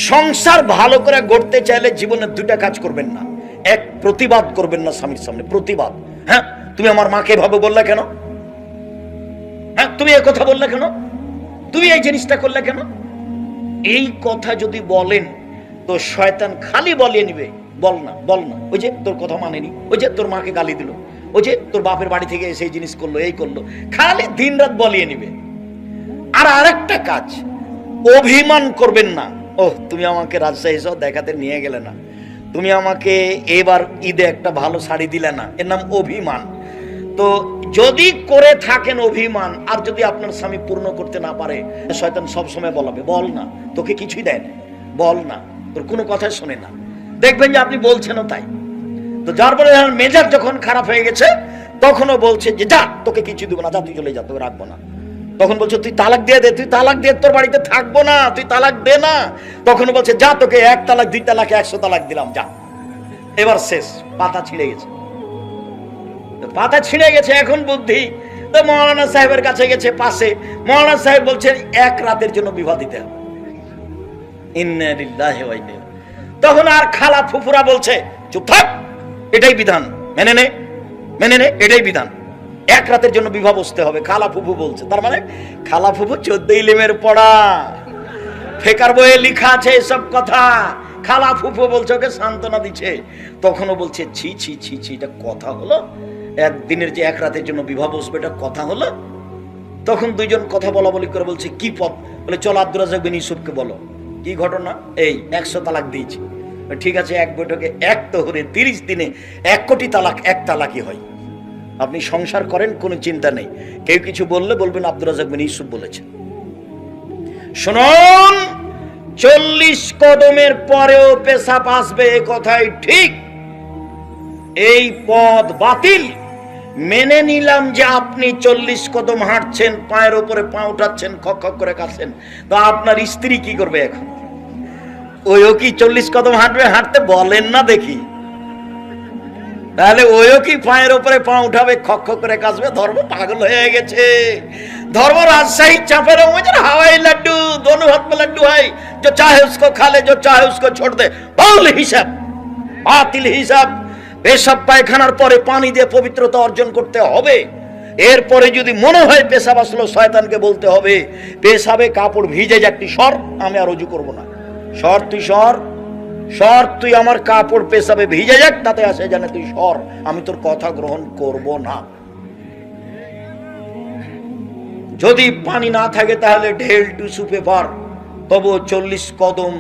সংসার ভালো করে গড়তে চাইলে জীবনে দুটা কাজ করবেন না। এক, প্রতিবাদ করবেন না স্বামীর সামনে। প্রতিবাদ, হ্যাঁ তুমি আমার মাকে এভাবে বললে কেন, হ্যাঁ তুমি এই কথা বললে কেন, তুমি এই জিনিসটা করলে কেন, এই কথা যদি বলেন তো শয়তান খালি বলিয়ে নিবে, বল না বল না, ওই যে তোর কথা মানেনি, ওই যে তোর মাকে গালি দিল, ওই যে তোর বাপের বাড়ি থেকে এসে এই জিনিস করলো, এই করলো, খালি দিন রাত বলিয়ে নিবে। আর আরেকটা কাজ, অভিমান করবেন না। ওহ তুমি আমাকে রাজশাহী সহ দেখাতে নিয়ে গেলে না, তুমি আমাকে এবার ঈদে একটা ভালো শাড়ি দিলে না, এর নাম অভিমান। তো যদি করে থাকেন অভিমান, আর যদি আপনার স্বামী পূর্ণ করতে না পারে, শয়তান সবসময় বলাবে বল না, তোকে কিছুই দেয় না, বল না, তোর কোনো কথা শোনে না। দেখবেন যে আপনি বলছেনও তাই। তো যার ফলে মেজাজ যখন খারাপ হয়ে গেছে, তখনও বলছে যে যা তোকে কিছু দেবো না, যা তুই চলে যা, তোকে রাখবো না। তখন বলছে তুই তালাক দিয়ে দে, তুই তালাক দিয়ে তোর বাড়িতে থাকবো না, তুই তালাক দে না। তখন বলছে যা তোকে 1 তালাক 2 তালাক 100 তালাক দিলাম, যা। এবার শেষ, পাতা ছিঁড়ে গেছে, পাতা ছিঁড়ে গেছে। এখন বুদ্ধি, তো মৌলানা সাহেবের কাছে গেছে পাশে, মৌলানা সাহেব বলছেন 1 রাতের জন্য বিবাহ দিতে হবে। ইন্না লিল্লাহি ওয়া ইন্না ইলাইহি। তখন আর খালা ফুফুরা বলছে চুপ থাক, এটাই বিধান, মেনে নে, মেনে নে, এটাই বিধান, 1 রাতের জন্য বিবাহ বসতে হবে। খালা ফুফু বলছে, তার মানে খালা ফুফু 14 ইলমের পড়া, ফেকার বইয়ে লেখা আছে এসব কথা। খালা ফুফু বলছে, ওকে সান্ত্বনা দিচ্ছে। তখনও বলছে ছি ছি ছি ছি, এটা কথা হলো? একদিনের যে 1 রাতের জন্য বিবাহ বসবে, এটা কথা হলো? তখন দুইজন কথা বলা বলি করে বলছে কি পথ, বলে চল আব্দুর রাজ্জাক বিন ইউসুফকে বলো। কি ঘটনা? এই 100 তালাক দিয়েছি। ঠিক আছে, এক বৈঠকে 1 তোহরে 30 দিনে 1 কোটি তালাক 1 তালাকই হয়। আপনি সংসার করেন, কোনো চিন্তা নেই। কেউ কিছু বললে বলবেন আব্দুর রাজ্জাক বিন ইউসুফ বলেছে। শুনুন, 40 কদমের পরেও পেশাব আসবে, এ কথাই ঠিক। এই পথ বাতিল। মেনে নিলাম যে আপনি 40 কদম হাঁটছেন, পায়ের উপরে পা উঠাচ্ছেন, খক খক করে কাটছেন, তো আপনার স্ত্রী কি করবে এখন? ওইও কি 40 কদম হাঁটবে? হাঁটতে বলেন না দেখি, তাহলে ওইও কি পায়ের উপরে পা উঠাবে, খক খক করে কাটবে? ধর্ম পাগল হয়ে গেছে। धर्म राजशाही चापे हवाई लड्डू, दोनों हाथ में लड्डू है, जो चाहे उसको खा ले, जो चाहे उसको छोड़ दे। बाउल हिसाब, बातिल हिसाब। पेशाब पायखानार परे पानी दिए पवित्रता अर्जन करते होबे। एरपरे यदि मने हय पेशाब आसलो, शयतानके बोलते होबे पेशाबे कापड़ भिजे जाक, तुई सर, आमि आर ओजू करब ना। सर तुई सर, सर तुई आमार कापड़ पेशाबे भिजे जाक, ताते आसे जाने तुई सर, आमि तोर कथा ग्रहण करब ना। যদি পানি না থাকে তাহলে ঢেল টিস্যু পেপার, তবু 40 কদম